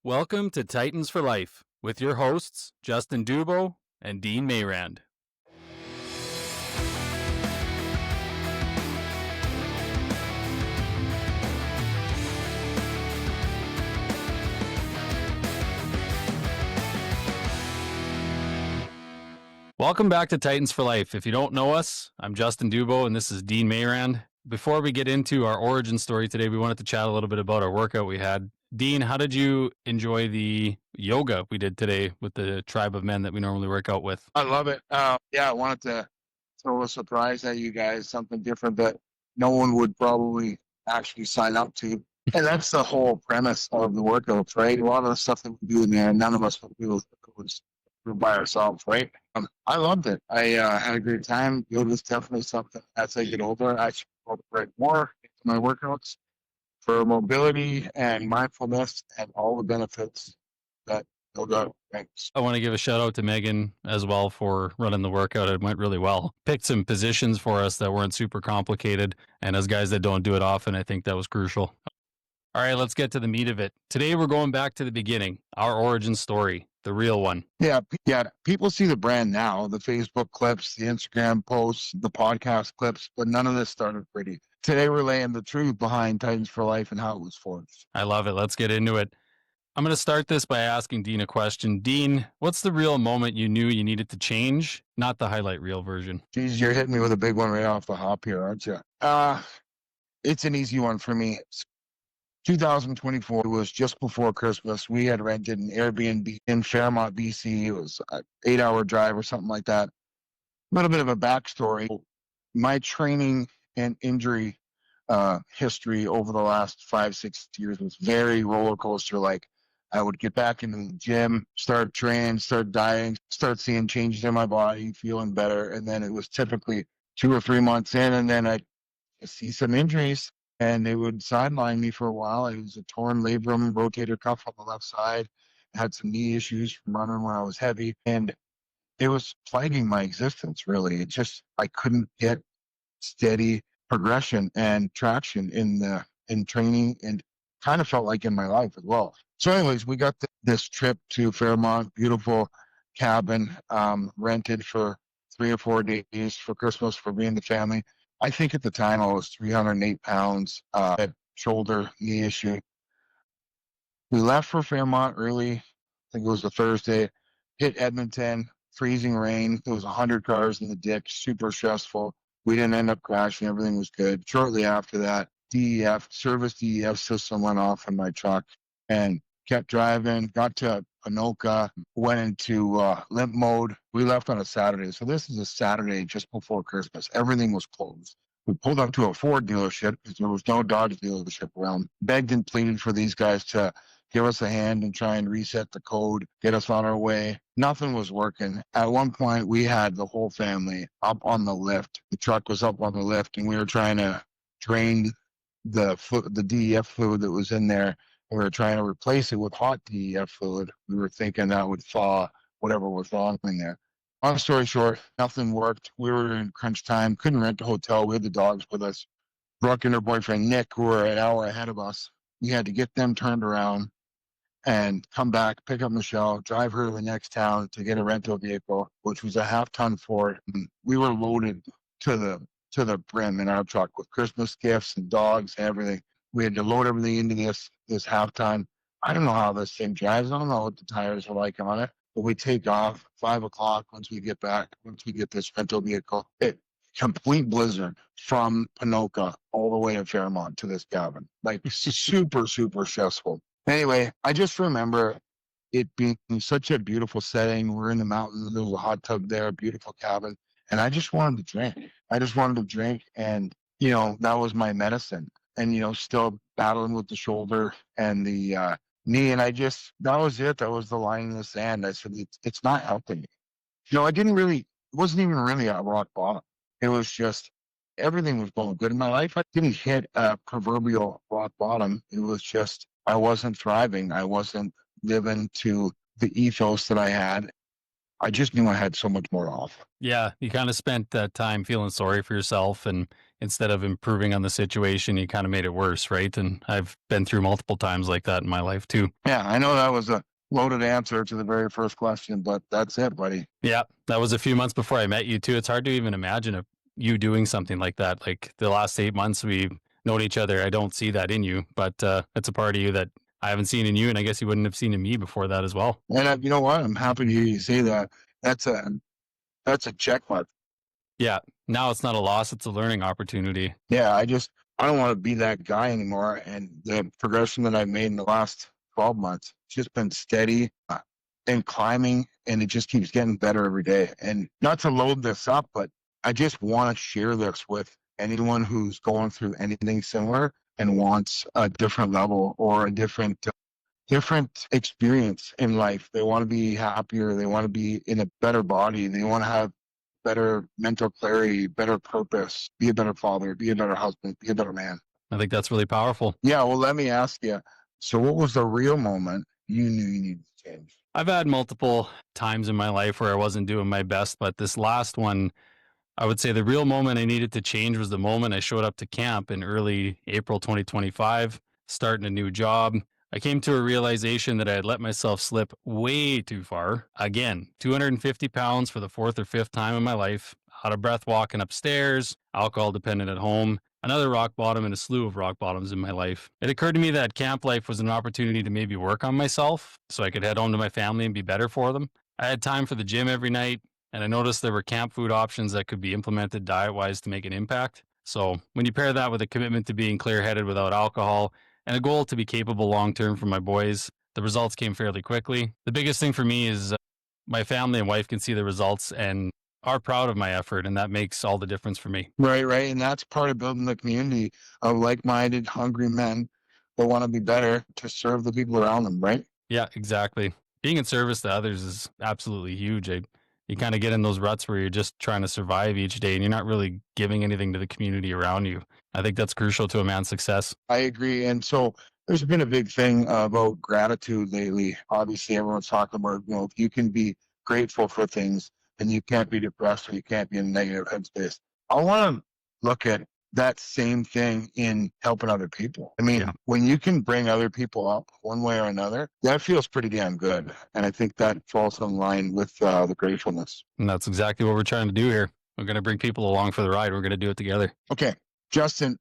Welcome to Titans for Life with your hosts, Justin Dubo and Dean Mayrand. Welcome back to Titans for Life. If you don't know us, I'm Justin Dubo and this is Dean Mayrand. Before we get into our origin story today, we wanted to chat a little bit about our workout we had. Dean, how did you enjoy the yoga we did today with the tribe of men that we normally work out with? I love it. I wanted to throw a surprise at you guys, something different that no one would probably actually sign up to. And that's the whole premise of the workouts, right? A lot of the stuff that we do in there, none of us would do was by ourselves, right? I loved it. I had a great time. Yoga is definitely something as I get older, I should incorporate more into my workouts for mobility and mindfulness and all the benefits that yoga brings. I want to give a shout out to Megan as well for running the workout. It went really well. Picked some positions for us that weren't super complicated. And as guys that don't do it often, I think that was crucial. All right, let's get to the meat of it. Today, we're going back to the beginning, our origin story, the real one. Yeah. People see the brand now, the Facebook clips, the Instagram posts, the podcast clips, but none of this started pretty. Today, we're laying the truth behind Titans for Life and how it was forged. I love it. Let's get into it. I'm going to start this by asking Dean a question. Dean, what's the real moment you knew you needed to change, not the highlight reel version? Geez, you're hitting me with a big one right off the hop here, aren't you? It's an easy one for me. 2024 was just before Christmas. We had rented an Airbnb in Fairmont, BC. It was an 8-hour drive or something like that. A little bit of a backstory. My training and injury history over the last 5-6 years was very roller coaster. Like I would get back into the gym, start training, start dieting, start seeing changes in my body, feeling better. And then it was typically 2 or 3 months in, and then I'd see some injuries. And they would sideline me for a while. It was a torn labrum rotator cuff on the left side. I had some knee issues from running when I was heavy. And it was plaguing my existence, really. I couldn't get steady progression and traction in training, and kind of felt like in my life as well. So anyways, we got this trip to Fairmont, beautiful cabin, rented for 3 or 4 days for Christmas for me and the family. I think at the time I was 308 pounds, had shoulder, knee issue. We left for Fairmont early. I think it was a Thursday. Hit Edmonton, freezing rain. There was 100 cars in the ditch, super stressful. We didn't end up crashing. Everything was good. Shortly after that, service DEF system went off in my truck and kept driving, got to Anoka, went into limp mode. We left on a Saturday. So this is a Saturday just before Christmas. Everything was closed. We pulled up to a Ford dealership because there was no Dodge dealership around. Begged and pleaded for these guys to give us a hand and try and reset the code, get us on our way. Nothing was working. At one point, we had the whole family up on the lift. The truck was up on the lift, and we were trying to drain the DEF fluid that was in there. We were trying to replace it with hot DEF fluid. We were thinking that would thaw whatever was wrong in there. Long story short, nothing worked. We were in crunch time, couldn't rent a hotel. We had the dogs with us. Brooke and her boyfriend, Nick, who were an hour ahead of us. We had to get them turned around and come back, pick up Michelle, drive her to the next town to get a rental vehicle, which was a half-ton Ford. And we were loaded to the brim in our truck with Christmas gifts and dogs and everything. We had to load everything into this half-ton. I don't know how this thing drives. I don't know what the tires are like on it. But we take off 5 o'clock once we get this rental vehicle. Complete blizzard from Panoka all the way to Fairmont to this cabin. Like super, super stressful. Anyway, I just remember it being such a beautiful setting. We're in the mountains. There was a hot tub there, a beautiful cabin. And I just wanted to drink. And, that was my medicine. And, still battling with the shoulder and the knee. And that was it. That was the line in the sand. I said, it's not helping me. It wasn't even really a rock bottom. It was just, everything was going good in my life. I didn't hit a proverbial rock bottom. It was just, I wasn't thriving. I wasn't living to the ethos that I had. I just knew I had so much more off. Yeah, you kind of spent that time feeling sorry for yourself and instead of improving on the situation, you kind of made it worse, right? And I've been through multiple times like that in my life too. Yeah, I know that was a loaded answer to the very first question, but that's it, buddy. Yeah, that was a few months before I met you too. It's hard to even imagine you doing something like that. Like the last 8 months we've known each other, I don't see that in you, but it's a part of you that I haven't seen in you, and I guess you wouldn't have seen in me before that as well. And you know what? I'm happy to hear you say that. That's a that's a check mark. Yeah, now it's not a loss; it's a learning opportunity. Yeah, I don't want to be that guy anymore. And the progression that I've made in the last 12 months, it's just been steady and climbing, and it just keeps getting better every day. And not to load this up, but I just want to share this with anyone who's going through anything similar and wants a different level or a different experience in life. They want to be happier. They want to be in a better body. They want to have better mental clarity, better purpose, be a better father, be a better husband, be a better man. I think that's really powerful. Yeah, well, let me ask you. So, what was the real moment you knew you needed to change? I've had multiple times in my life where I wasn't doing my best, but this last one, I would say the real moment I needed to change was the moment I showed up to camp in early April 2025, starting a new job. I came to a realization that I had let myself slip way too far. Again, 250 pounds for the fourth or fifth time in my life, out of breath walking upstairs, alcohol dependent at home, another rock bottom and a slew of rock bottoms in my life. It occurred to me that camp life was an opportunity to maybe work on myself so I could head home to my family and be better for them. I had time for the gym every night, and I noticed there were camp food options that could be implemented diet wise to make an impact. So, when you pair that with a commitment to being clear headed without alcohol and a goal to be capable long term for my boys, the results came fairly quickly. The biggest thing for me is my family and wife can see the results and are proud of my effort, and that makes all the difference for me. Right, right. And that's part of building the community of like minded, hungry men that want to be better to serve the people around them, right? Yeah, exactly. Being in service to others is absolutely huge. You kind of get in those ruts where you're just trying to survive each day and you're not really giving anything to the community around you. I think that's crucial to a man's success. I agree. And so there's been a big thing about gratitude lately. Obviously, everyone's talking about, if you can be grateful for things and you can't be depressed or you can't be in a negative headspace. I want to look at that same thing in helping other people. I mean, Yeah. when you can bring other people up one way or another, that feels pretty damn good. And I think that falls in line with the gratefulness. And that's exactly what we're trying to do here. We're going to bring people along for the ride. We're going to do it together. Okay, Justin,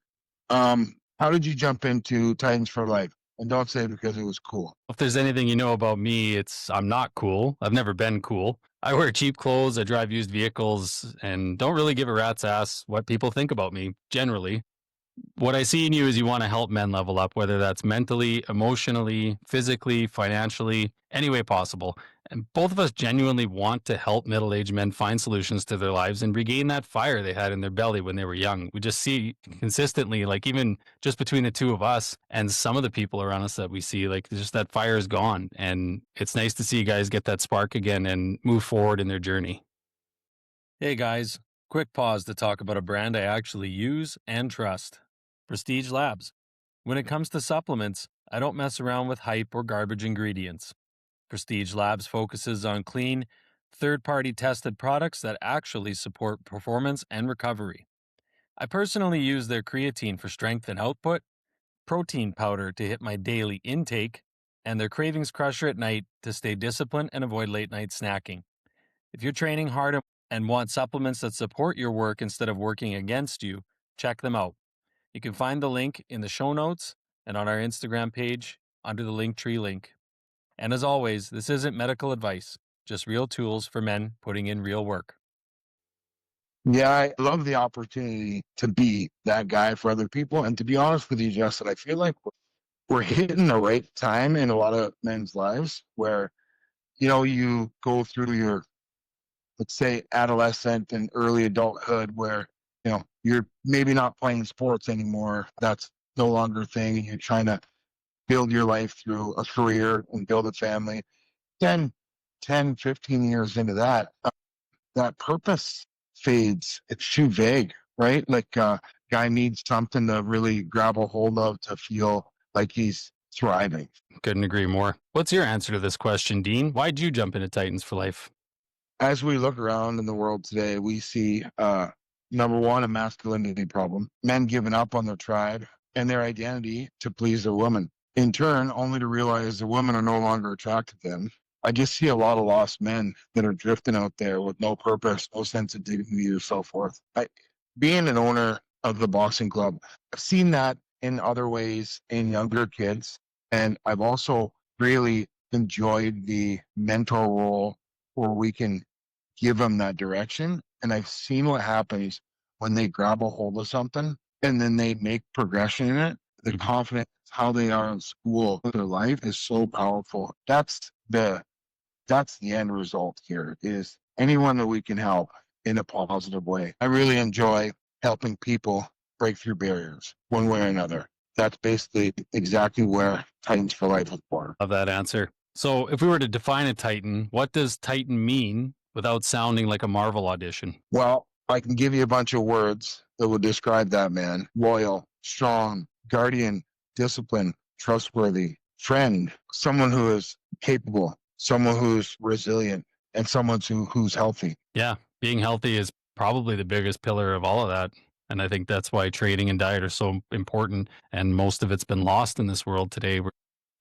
how did you jump into Titans for Life? And don't say because it was cool. If there's anything you know about me, it's I'm not cool. I've never been cool. I wear cheap clothes, I drive used vehicles, and don't really give a rat's ass what people think about me generally. What I see in you is you want to help men level up, whether that's mentally, emotionally, physically, financially, any way possible. And both of us genuinely want to help middle aged men find solutions to their lives and regain that fire they had in their belly when they were young. We just see consistently, like even just between the two of us and some of the people around us that we see, like just that fire is gone. And it's nice to see you guys get that spark again and move forward in their journey. Hey guys, quick pause to talk about a brand I actually use and trust. Prestige Labs. When it comes to supplements, I don't mess around with hype or garbage ingredients. Prestige Labs focuses on clean, third party tested products that actually support performance and recovery. I personally use their creatine for strength and output, protein powder to hit my daily intake, and their cravings crusher at night to stay disciplined and avoid late night snacking. If you're training hard and want supplements that support your work instead of working against you, check them out. You can find the link in the show notes and on our Instagram page under the Linktree link. And as always, this isn't medical advice, just real tools for men putting in real work. Yeah, I love the opportunity to be that guy for other people. And to be honest with you, Justin, I feel like we're hitting the right time in a lot of men's lives where, you go through your, let's say, adolescent and early adulthood where, you're maybe not playing sports anymore. That's no longer a thing. And you're trying to build your life through a career and build a family. Then 10, 15 years into that, that purpose fades. It's too vague, right? Like guy needs something to really grab a hold of to feel like he's thriving. Couldn't agree more. What's your answer to this question, Dean? Why'd you jump into Titans for Life? As we look around in the world today, we see number one, a masculinity problem. Men giving up on their tribe and their identity to please a woman. In turn, only to realize the women are no longer attracted to them. I just see a lot of lost men that are drifting out there with no purpose, no sense of dignity, or so forth. Being an owner of the boxing club, I've seen that in other ways in younger kids. And I've also really enjoyed the mentor role where we can give them that direction. And I've seen what happens when they grab a hold of something and then they make progression in it. The confidence, how they are in school, their life is so powerful. That's the end result here is anyone that we can help in a positive way. I really enjoy helping people break through barriers one way or another. That's basically exactly where Titans for Life was born. Love that answer. So if we were to define a Titan, what does Titan mean without sounding like a Marvel audition? Well, I can give you a bunch of words that would describe that man. Loyal, strong, guardian, disciplined, trustworthy, friend, someone who is capable, someone who's resilient, and someone who's healthy. Yeah, being healthy is probably the biggest pillar of all of that. And I think that's why training and diet are so important. And most of it's been lost in this world today.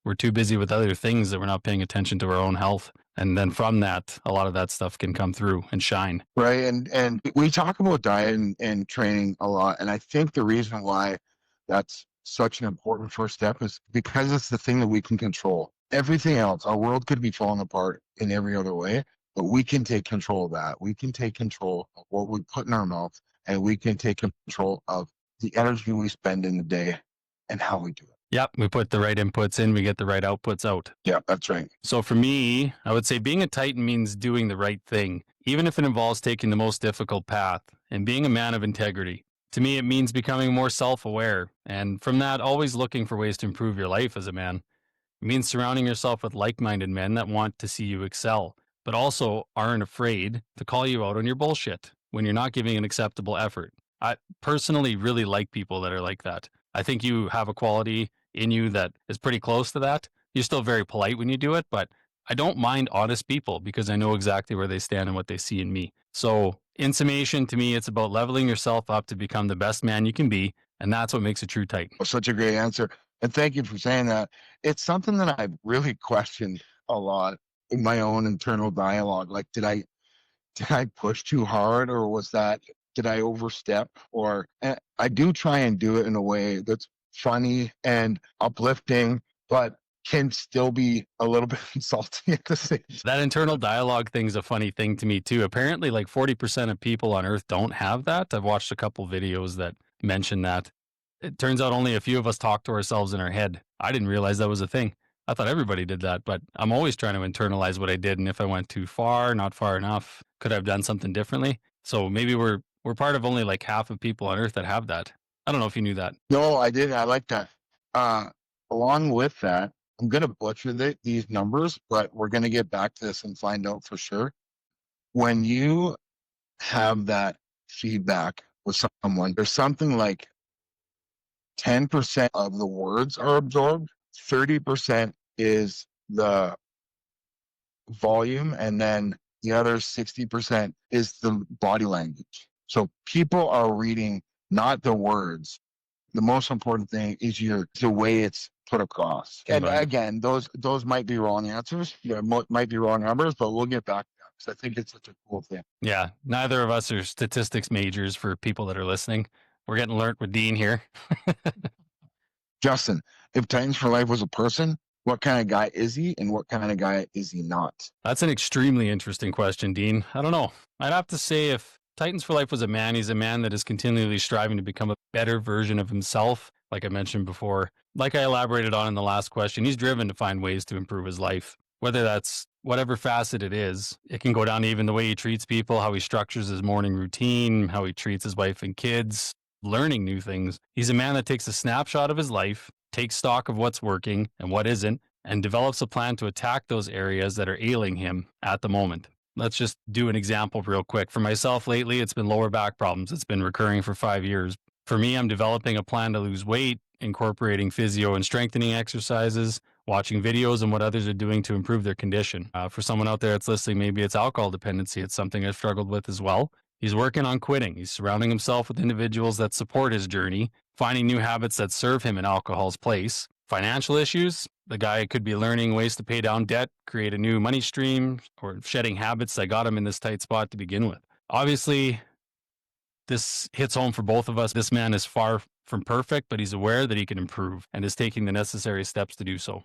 We're too busy with other things that we're not paying attention to our own health. And then from that, a lot of that stuff can come through and shine. Right. And we talk about diet and training a lot. And I think the reason why that's such an important first step is because it's the thing that we can control. Everything else, our world could be falling apart in every other way, but we can take control of that. We can take control of what we put in our mouth, and we can take control of the energy we spend in the day and how we do it. Yep, we put the right inputs in, we get the right outputs out. Yeah, that's right. So for me, I would say being a Titan means doing the right thing, even if it involves taking the most difficult path and being a man of integrity. To me, it means becoming more self-aware, and from that, always looking for ways to improve your life as a man. It means surrounding yourself with like-minded men that want to see you excel, but also aren't afraid to call you out on your bullshit when you're not giving an acceptable effort. I personally really like people that are like that. I think you have a quality in you that is pretty close to that. You're still very polite when you do it, but I don't mind honest people because I know exactly where they stand and what they see in me. So, in summation, to me, it's about leveling yourself up to become the best man you can be. And that's what makes a true Titan. Well, such a great answer. And thank you for saying that. It's something that I've really questioned a lot in my own internal dialogue. Like, did I push too hard, or did I overstep? Or I do try and do it in a way that's funny and uplifting, but can still be a little bit insulting at the same time. That internal dialogue thing's a funny thing to me too. Apparently, like 40% of people on Earth don't have that. I've watched a couple videos that mention that. It turns out only a few of us talk to ourselves in our head. I didn't realize that was a thing. I thought everybody did that, but I'm always trying to internalize what I did. And if I went too far, not far enough, could I have done something differently? So maybe we're part of only like half of people on Earth that have that. I don't know if you knew that. No, I didn't. I like that. Along with that, I'm going to butcher these numbers, but we're going to get back to this and find out for sure. When you have that feedback with someone, there's something like 10% of the words are absorbed, 30% is the volume, and then the other 60% is the body language. So people are reading not the words. The most important thing is the way it's put across. And again, those might be wrong answers. There might be wrong numbers, but we'll get back to that because I think it's such a cool thing. Yeah, neither of us are statistics majors for people that are listening. We're getting learnt with Dean here. Justin, if Titans for Life was a person, what kind of guy is he and what kind of guy is he not? That's an extremely interesting question, Dean. I don't know. I'd have to say if Titans for Life was a man, he's a man that is continually striving to become a better version of himself. Like I mentioned before, like I elaborated on in the last question, he's driven to find ways to improve his life. Whether that's whatever facet it is, it can go down to even the way he treats people, how he structures his morning routine, how he treats his wife and kids, learning new things. He's a man that takes a snapshot of his life, takes stock of what's working and what isn't, and develops a plan to attack those areas that are ailing him at the moment. Let's just do an example real quick. For myself lately, it's been lower back problems. It's been recurring for 5 years. For me, I'm developing a plan to lose weight, incorporating physio and strengthening exercises, watching videos and what others are doing to improve their condition. For someone out there that's listening, maybe it's alcohol dependency. It's something I've struggled with as well. He's working on quitting. He's surrounding himself with individuals that support his journey, finding new habits that serve him in alcohol's place. Financial issues, the guy could be learning ways to pay down debt, create a new money stream, or shedding habits that got him in this tight spot to begin with. Obviously, this hits home for both of us. This man is far from perfect, but he's aware that he can improve and is taking the necessary steps to do so.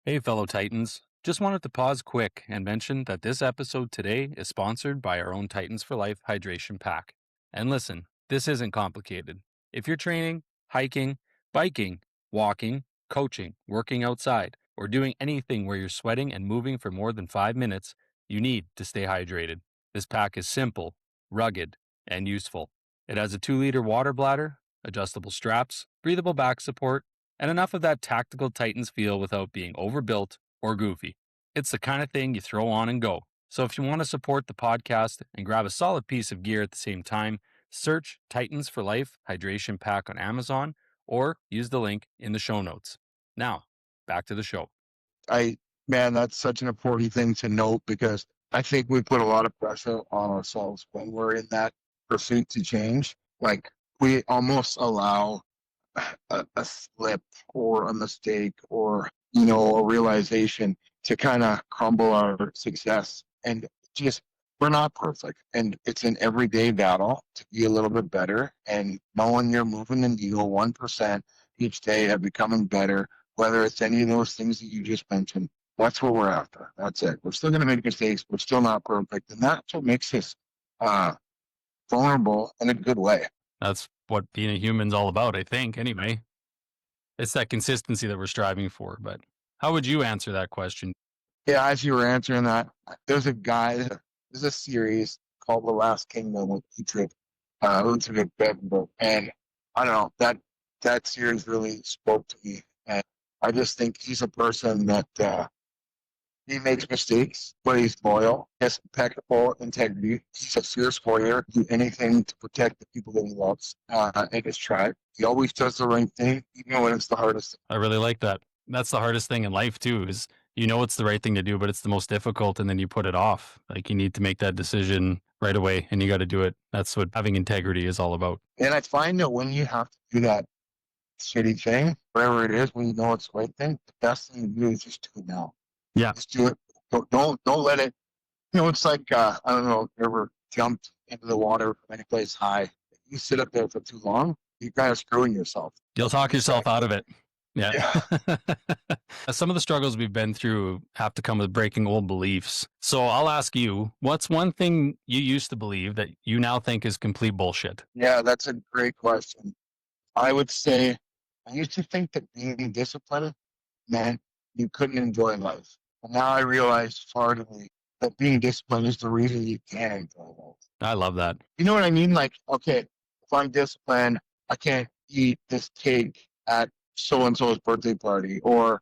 Hey, fellow Titans. Just wanted to pause quick and mention that this episode today is sponsored by our own Titans for Life hydration pack. And listen, this isn't complicated. If you're training, hiking, biking, walking, coaching, working outside, or doing anything where you're sweating and moving for more than 5 minutes, you need to stay hydrated. This pack is simple, rugged, and useful. It has a 2-liter water bladder, adjustable straps, breathable back support, and enough of that tactical Titans feel without being overbuilt or goofy. It's the kind of thing you throw on and go. So if you want to support the podcast and grab a solid piece of gear at the same time, search Titans for Life Hydration Pack on Amazon or use the link in the show notes. Now, back to the show. Man, that's such an important thing to note because I think we put a lot of pressure on ourselves when we're in that pursuit to change. Like we almost allow a slip or a mistake or a realization to kind of crumble our success. And just we're not perfect, and it's an everyday battle to be a little bit better, and knowing you're moving the needle 1% each day of becoming better, whether it's any of those things that you just mentioned. That's what we're after. That's it. We're still going to make mistakes. We're still not perfect, and that's what makes us vulnerable in a good way. That's what being a human's all about, I think, anyway. It's that consistency that we're striving for. But how would you answer that question? Yeah, as you were answering that, there's a guy, there's a series called The Last Kingdom with Elizabeth Bevenberg. And I don't know, that series really spoke to me. And I just think he's a person that he makes mistakes, but he's loyal, has impeccable integrity. He's a fierce warrior, do anything to protect the people that he loves and his tribe. He always does the right thing, even when it's the hardest. I really like that. That's the hardest thing in life too, is it's the right thing to do, but it's the most difficult, and then you put it off. Like you need to make that decision right away, and you got to do it. That's what having integrity is all about. And I find that when you have to do that shitty thing, whatever it is, when you know it's the right thing, the best thing to do is just do it now. Yeah. Just do it. Don't let it. It's like I don't know. You ever jumped into the water from any place high? If you sit up there for too long, you're kind of screwing yourself. You'll talk yourself out of it. Yeah. Some of the struggles we've been through have to come with breaking old beliefs. So I'll ask you, what's one thing you used to believe that you now think is complete bullshit? Yeah, that's a great question. I would say I used to think that being disciplined meant you couldn't enjoy life. And now I realize heartedly that being disciplined is the reason you can enjoy life. I love that. You know what I mean? Like, okay, if I'm disciplined, I can't eat this cake at so-and-so's birthday party, or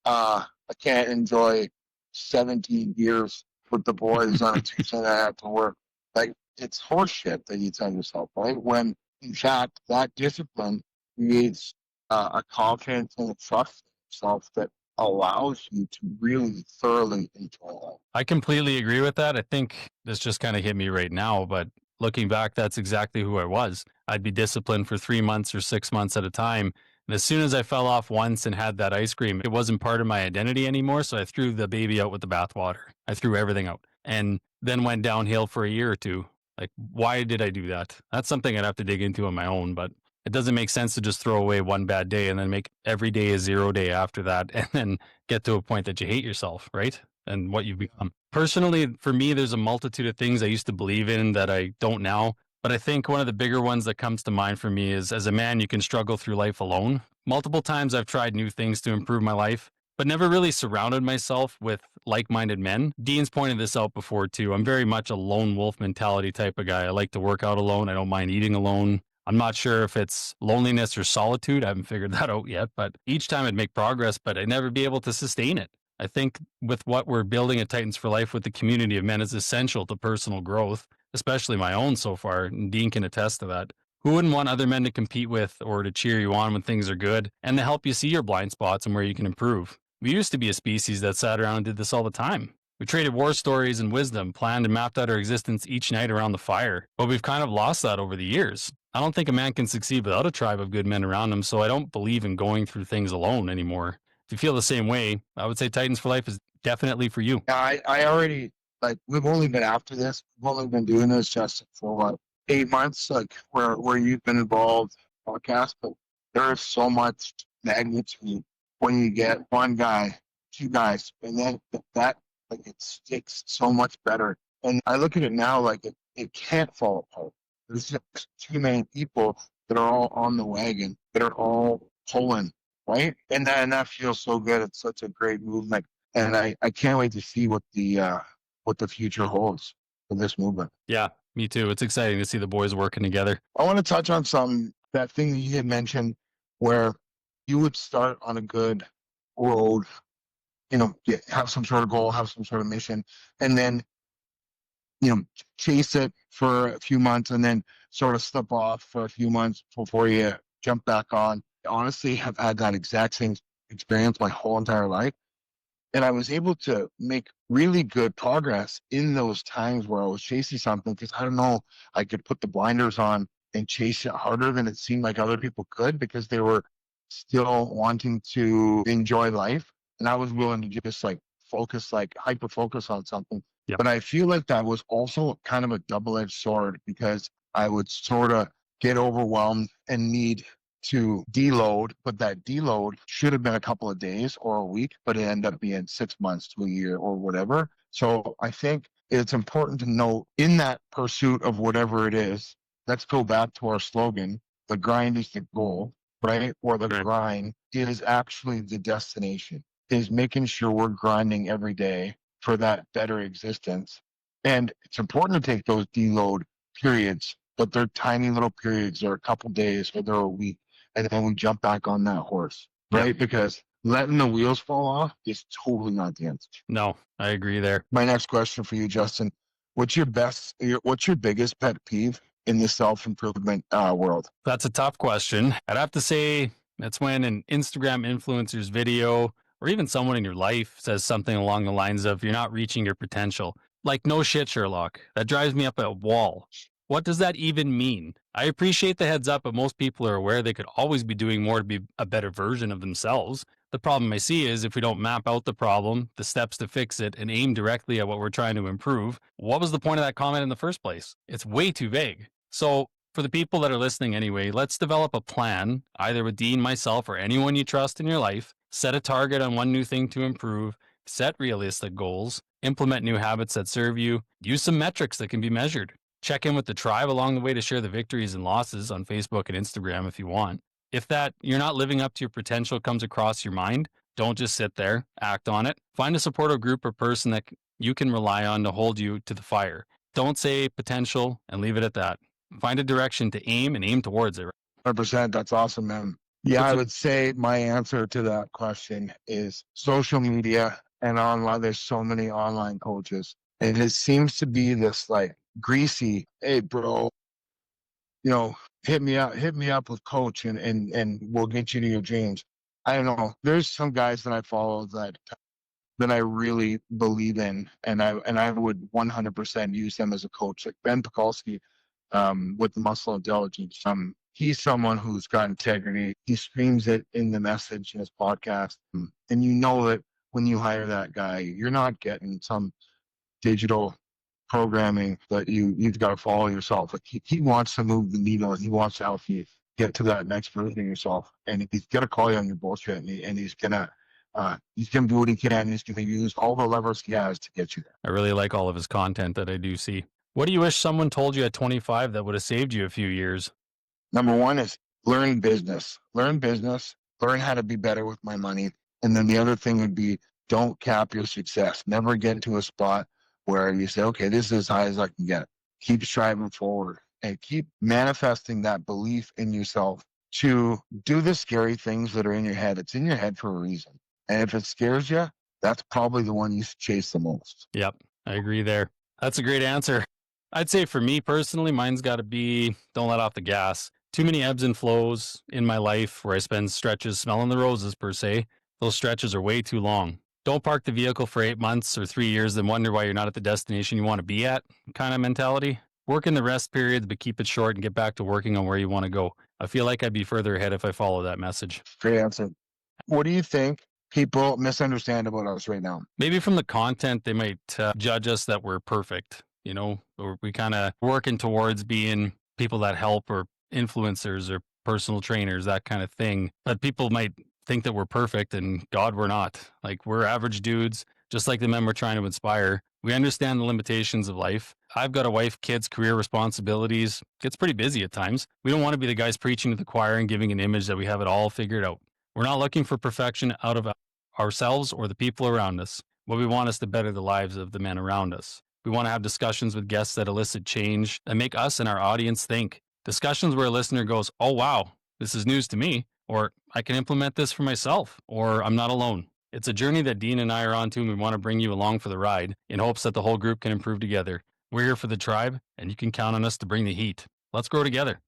I can't enjoy 17 beers with the boys on a Tuesday night after work. Like, it's horseshit that you tell yourself, right? When, in fact, that discipline creates a confidence and a trust in yourself that allows you to really thoroughly enjoy life. I completely agree with that. I think this just kind of hit me right now, but looking back, that's exactly who I was. I'd be disciplined for 3 months or 6 months at a time. And as soon as I fell off once and had that ice cream, it wasn't part of my identity anymore. So I threw the baby out with the bathwater. I threw everything out and then went downhill for a year or two. Like, why did I do that? That's something I'd have to dig into on my own, but it doesn't make sense to just throw away one bad day and then make every day a 0 day after that and then get to a point that you hate yourself, right? And what you've become. Personally, for me, there's a multitude of things I used to believe in that I don't now. But I think one of the bigger ones that comes to mind for me is, as a man, you can struggle through life alone. Multiple times I've tried new things to improve my life, but never really surrounded myself with like-minded men. Dean's pointed this out before too. I'm very much a lone wolf mentality type of guy. I like to work out alone. I don't mind eating alone. I'm not sure if it's loneliness or solitude. I haven't figured that out yet, but each time I'd make progress, but I'd never be able to sustain it. I think with what we're building at Titans for Life with the community of men is essential to personal growth, especially my own so far, and Dean can attest to that. Who wouldn't want other men to compete with or to cheer you on when things are good and to help you see your blind spots and where you can improve? We used to be a species that sat around and did this all the time. We traded war stories and wisdom, planned and mapped out our existence each night around the fire. But we've kind of lost that over the years. I don't think a man can succeed without a tribe of good men around him, so I don't believe in going through things alone anymore. If you feel the same way, I would say Titans for Life is definitely for you. Yeah, I already like we've only been after this. We've only been doing this just for what 8 months, like where you've been involved podcast, but there is so much magnitude when you get one guy, two guys, and then that like it sticks so much better. And I look at it now like it can't fall apart. There's just too many people that are all on the wagon, that are all pulling, right? And that feels so good. It's such a great movement, and I can't wait to see what the future holds for this movement. Yeah, me too. It's exciting to see the boys working together. I want to touch on that thing that you had mentioned where you would start on a good road, have some sort of goal, have some sort of mission, and then, chase it for a few months and then sort of slip off for a few months before you jump back on. Honestly, have had that exact same experience my whole entire life. And I was able to make really good progress in those times where I was chasing something because I don't know, I could put the blinders on and chase it harder than it seemed like other people could because they were still wanting to enjoy life. And I was willing to just like focus, like hyper focus on something. Yep. But I feel like that was also kind of a double edged sword because I would sort of get overwhelmed and need to deload, but that deload should have been a couple of days or a week, but it ended up being 6 months to a year or whatever. So I think it's important to note in that pursuit of whatever it is, let's go back to our slogan, the grind is the goal, right? Or the grind is actually the destination, is making sure we're grinding every day for that better existence. And it's important to take those deload periods, but they're tiny little periods. They're a couple days or they're a week and then we jump back on that horse, right? Yep. Because letting the wheels fall off is totally not the answer. No, I agree there. My next question for you, Justin, what's your biggest pet peeve in the self-improvement world? That's a tough question. I'd have to say that's when an Instagram influencer's video or even someone in your life says something along the lines of, you're not reaching your potential. Like, no shit, Sherlock. That drives me up a wall. What does that even mean? I appreciate the heads up, but most people are aware they could always be doing more to be a better version of themselves. The problem I see is if we don't map out the problem, the steps to fix it, and aim directly at what we're trying to improve, what was the point of that comment in the first place? It's way too vague. So, for the people that are listening anyway, let's develop a plan, either with Dean, myself, or anyone you trust in your life. Set a target on one new thing to improve, set realistic goals, implement new habits that serve you, use some metrics that can be measured. Check in with the tribe along the way to share the victories and losses on Facebook and Instagram if you want. If that you're not living up to your potential comes across your mind, don't just sit there, act on it. Find a supportive group or person that you can rely on to hold you to the fire. Don't say potential and leave it at that. Find a direction to aim and aim towards it. 100%. That's awesome, man. Yeah, I would say my answer to that question is social media and online. There's so many online coaches. And it seems to be this like greasy, hey bro, hit me up with coach and we'll get you to your dreams. I don't know. There's some guys that I follow that I really believe in and I would 100% use them as a coach. Like Ben Pekulski, with the Muscle Intelligence. He's someone who's got integrity. He screams it in the message in his podcast. And you know that when you hire that guy, you're not getting some digital programming that you've got to follow yourself. Like he wants to move the needle and he wants to help you get to that next version of yourself. And he's gonna call you on your bullshit and he's gonna do what he can and he's gonna use all the levers he has to get you there. I really like all of his content that I do see. What do you wish someone told you at 25 that would have saved you a few years? Number one is learn business. Learn how to be better with my money. And then the other thing would be don't cap your success. Never get to a spot where you say, okay, this is as high as I can get. Keep striving forward and keep manifesting that belief in yourself to do the scary things that are in your head. It's in your head for a reason. And if it scares you, that's probably the one you should chase the most. Yep, I agree there. That's a great answer. I'd say for me personally, mine's got to be don't let off the gas. Too many ebbs and flows in my life where I spend stretches smelling the roses per se. Those stretches are way too long. Don't park the vehicle for 8 months or 3 years, then wonder why you're not at the destination you want to be at kind of mentality. Work in the rest periods, but keep it short and get back to working on where you want to go. I feel like I'd be further ahead if I follow that message. Great answer. What do you think people misunderstand about us right now? Maybe from the content, they might judge us that we're perfect, or we kind of working towards being people that help or influencers or personal trainers, that kind of thing. But people might think that we're perfect and God, we're not. Like we're average dudes, just like the men we're trying to inspire. We understand the limitations of life. I've got a wife, kids, career responsibilities. Gets pretty busy at times. We don't want to be the guys preaching to the choir and giving an image that we have it all figured out. We're not looking for perfection out of ourselves or the people around us. What we want is to better the lives of the men around us. We want to have discussions with guests that elicit change and make us and our audience think. Discussions where a listener goes, oh, wow, this is news to me, or I can implement this for myself, or I'm not alone. It's a journey that Dean and I are on to, and we want to bring you along for the ride in hopes that the whole group can improve together. We're here for the tribe, and you can count on us to bring the heat. Let's grow together.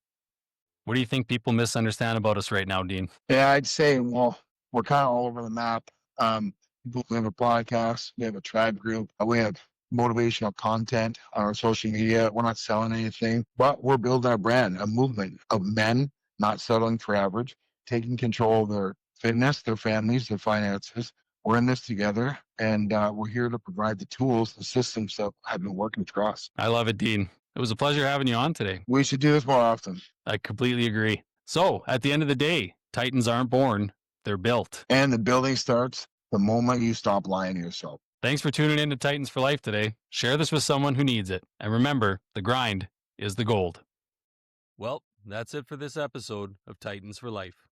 What do you think people misunderstand about us right now, Dean? Yeah, I'd say, well, we're kind of all over the map. We have a podcast, we have a tribe group, we have motivational content on our social media. We're not selling anything, but we're building a brand, a movement of men not settling for average, taking control of their fitness, their families, their finances. We're in this together, and we're here to provide the tools, the systems that have been working for us. I love it, Dean. It was a pleasure having you on today. We should do this more often. I completely agree. So, at the end of the day, Titans aren't born, they're built. And the building starts the moment you stop lying to yourself. Thanks for tuning in to Titans for Life today. Share this with someone who needs it. And remember, the grind is the gold. Well, that's it for this episode of Titans for Life.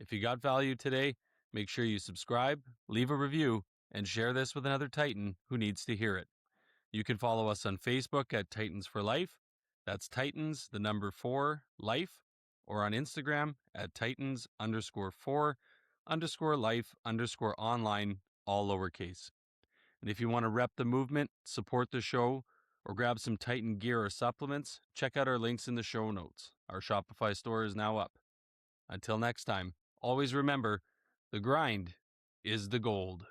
If you got value today, make sure you subscribe, leave a review, and share this with another Titan who needs to hear it. You can follow us on Facebook at Titans for Life. That's Titans, the number 4, life, or on Instagram at Titans_4_life_online, all lowercase. And if you want to rep the movement, support the show, or grab some Titan gear or supplements, check out our links in the show notes. Our Shopify store is now up. Until next time, always remember, the grind is the gold.